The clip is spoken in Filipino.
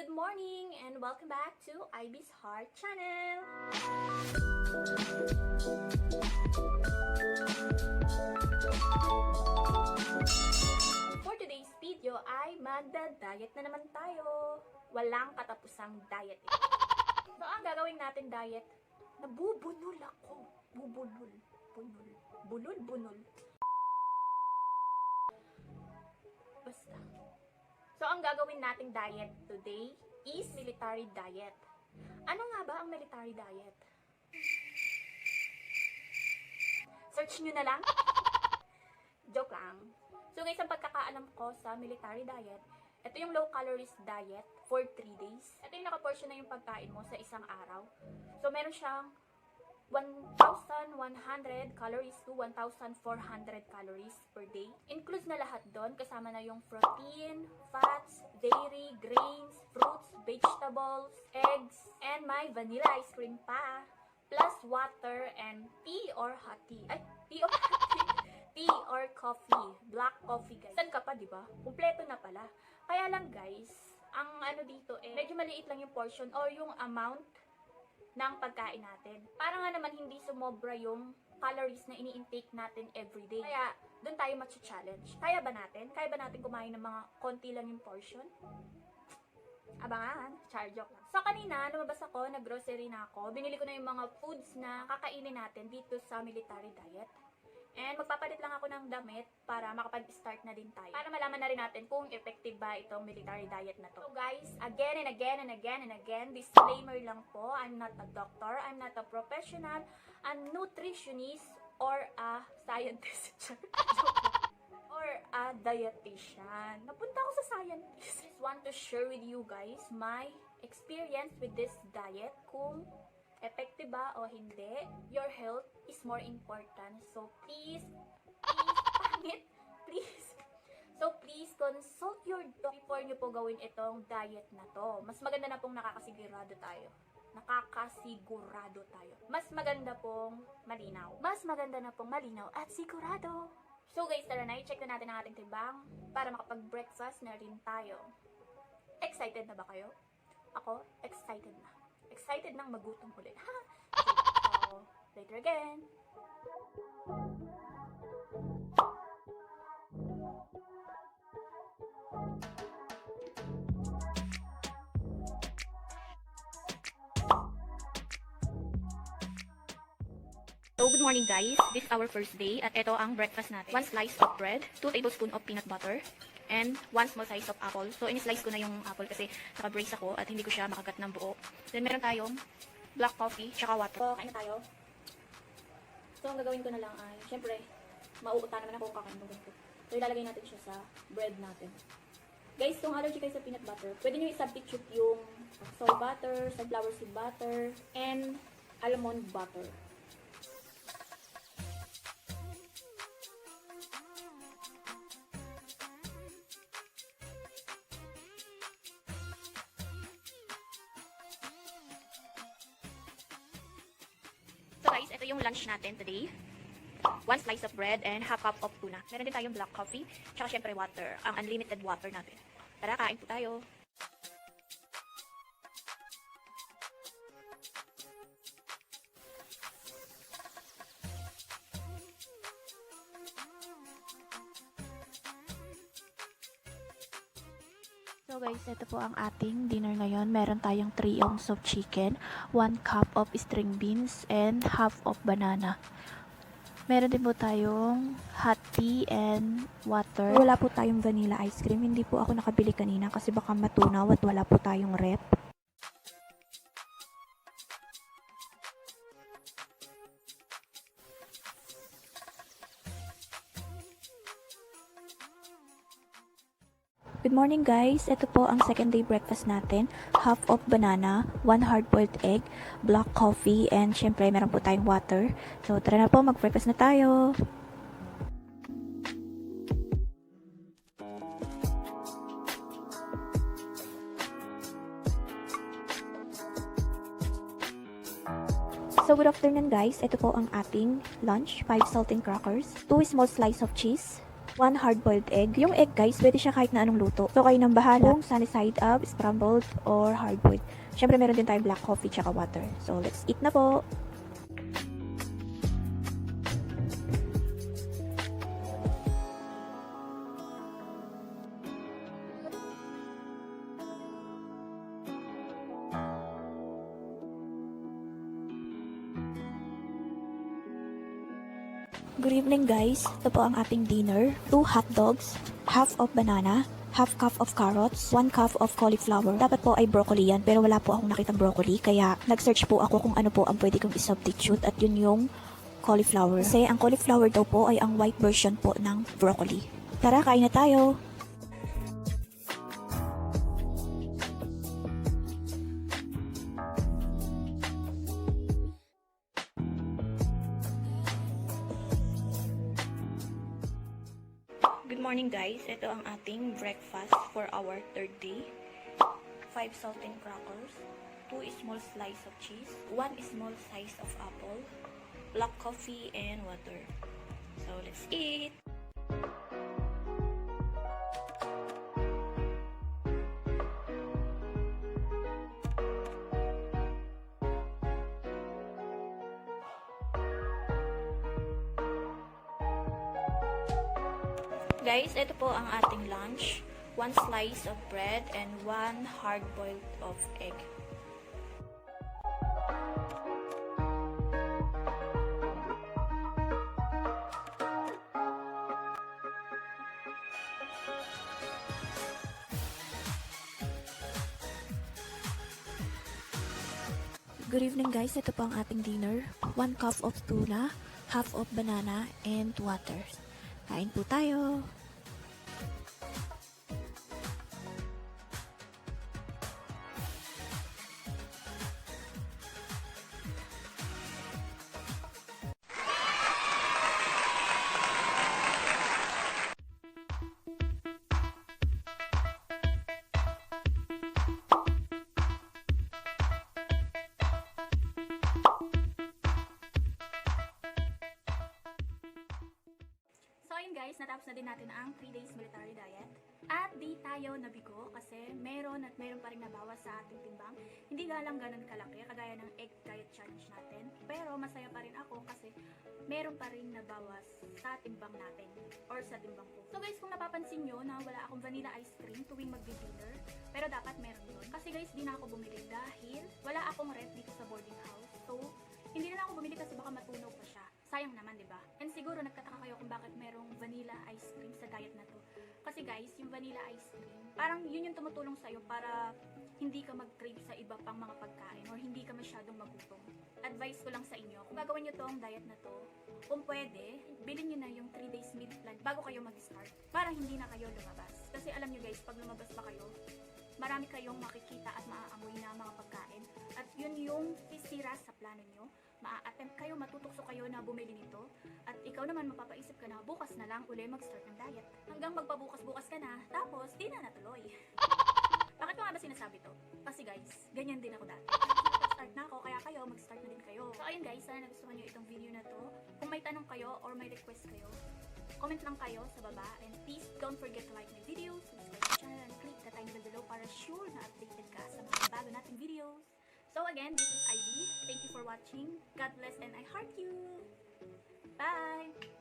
good morning and welcome back to Ivy's Heart channel. For today's video ay magda-diet na naman tayo. Walang katapusang diet. So ang gagawin natin diet, nabubunol ako. Bubunol. Bunol. Basta. So, ang gagawin nating diet today is military diet. Ano nga ba ang military diet? Search nyo na lang. Joke lang. So guys, ang pagkakaalam ko sa military diet, ito yung low calories diet for 3 days. Ito yung nakaportion na yung pagkain mo sa isang araw. So meron siyang 1,100 calories to 1,400 calories per day. Includes na lahat doon, kasama na yung protein, fats, dairy, grains, fruits, vegetables, eggs, and may vanilla ice cream pa. Plus water and tea or hot tea. Ay, tea or hot tea. Tea or coffee. Black coffee, guys. Saan ka pa, diba? Kumpleto na pala. Kaya lang, guys, ang ano dito medyo maliit lang yung portion or yung amount ng pagkain natin. Para nga naman hindi sumobra yung calories na ini-intake natin everyday. Kaya, doon tayo matcha-challenge. Kaya ba natin? Kaya ba natin kumain ng mga konti lang yung portion? Abangan, char joke lang. So kanina, lumabas ako, nag-grocery na ako. Binili ko na yung mga foods na kakainin natin dito sa military diet. And magpapalit lang ako ng damit para makapag-start na din tayo. Para malaman na rin natin kung effective ba itong military diet na to. So guys, again and again, disclaimer lang po, I'm not a doctor, I'm not a professional, a nutritionist, or a scientist. Or a dietitian. Napunta ako sa scientist. I just want to share with you guys my experience with this diet, kung effective ba o hindi. Your health is more important. So please, So please consult your doctor before nyo po gawin itong diet na to. Mas maganda na pong nakakasigurado tayo. Mas maganda pong malinaw at sigurado. So guys, tara na, i-check na natin ang ating timbang para makapag-breakfast na rin tayo. Excited na ba kayo? Ako, excited na. Excited nang magutom ulit. So, later again. So, good morning guys. This is our first day at ito ang breakfast natin. 1 slice of bread, 2 tablespoons of peanut butter, and 1 small size of apple. So, in-slice ko na yung apple kasi naka-brace ako at hindi ko siya makagat ng buo. Then, meron tayong black coffee, tsaka water. So, kain na tayo. So, ang gagawin ko na lang ay, syempre, mauuta naman ako kung kakain mo ganito. So, ilalagay natin siya sa bread natin. Guys, kung allergy kayo sa peanut butter, pwede nyo i-substitute yung soy butter, sunflower seed butter, and almond butter. So guys, ito yung lunch natin today. 1 slice of bread and half cup of tuna. Meron din tayong black coffee, tsaka syempre water, ang unlimited water natin. Tara, kain po tayo. So guys, ito po ang ating dinner ngayon. Meron tayong 3 ounces of chicken, 1 cup of string beans, and half of banana. Meron din po tayong hot tea and water. Wala po tayong vanilla ice cream. Hindi po ako nakabili kanina kasi baka matunaw at wala po tayong rep. Good morning guys, ito po ang second day breakfast natin. Half of banana, 1 hard-boiled egg, black coffee, and syempre meron po tayong water. So tara na po, mag-breakfast na tayo. So good afternoon guys, ito po ang ating lunch, 5 saltine crackers, 2 small slice of cheese, 1 hard-boiled egg. Yung egg guys, pwede siya kahit na anong luto. So kayo nang bahala kung sunny side up, scrambled, or hard-boiled. Syempre meron din tayong black coffee tsaka water. So let's eat na po! Good evening guys, ito po ang ating dinner. 2 hot dogs, half of banana, half cup of carrots, 1 cup of cauliflower. Dapat po ay broccoli yan, pero wala po akong nakitang broccoli, kaya nag-search po ako kung ano po ang pwede kong i-substitute at yun yung cauliflower. Kasi ang cauliflower daw po ay ang white version po ng broccoli. Tara, kain na tayo! Good morning guys, ito ang ating breakfast for our third day. 5 saltine crackers, 2 small slice of cheese, 1 small slice of apple, black coffee, and water. So let's eat! Guys, ito po ang ating lunch. 1 slice of bread and 1 hard-boiled of egg. Good evening guys, ito po ang ating dinner. 1 cup of tuna, half of banana, and water. Kain po tayo! So ayun guys, natapos na din natin ang 3 days military diet. At di tayo nabigo kasi meron pa rin nabawas sa ating timbang. Hindi nga lang ganun kalaki kagaya ng egg diet challenge natin. Pero masaya pa rin ako kasi meron pa rin nabawas sa timbang natin or sa timbang ko. So guys, kung napapansin nyo na wala akong vanilla ice cream tuwing magdi-dinner, pero dapat meron yun. Kasi guys, di na ako bumili dahil wala akong ref dito sa boarding house. So, hindi na ako bumili kasi baka matunaw pa siya. Sayang naman, di ba? And siguro nagtataka kayo kung bakit merong vanilla ice cream sa diet na to. Kasi guys, yung vanilla ice cream, parang yun yung tumutulong sa'yo para hindi ka mag-crave sa iba pang mga pagkain or hindi ka masyadong magutom. Advice ko lang sa inyo, kung gagawin nyo tong diet na to, kung pwede, bilhin nyo na yung 3 days meal plan bago kayo mag-start para hindi na kayo lumabas. Kasi alam nyo guys, pag lumabas pa kayo, marami kayong makikita at maaamoy na mga pagkain at yun yung sisira sa plano nyo. Maa-attempt kayo, matutokso kayo na bumili nito at ikaw naman mapapaisip ka na bukas na lang uli mag-start ng diet. Hanggang magpabukas-bukas ka na, tapos di na natuloy. Bakit ko nga ba sinasabi to? Kasi guys, ganyan din ako dati. Start na ako, kaya kayo, mag-start na din kayo. So ayun guys, sana nagustuhan nyo itong video na to. Kung may tanong kayo or may request kayo, comment lang kayo sa baba. And please don't forget to like my videos, subscribe to channel, and click the tiny bell below para sure na updated ka sa mga bago nating videos. So again, this is Ivy. Thank you for watching. God bless and I heart you. Bye!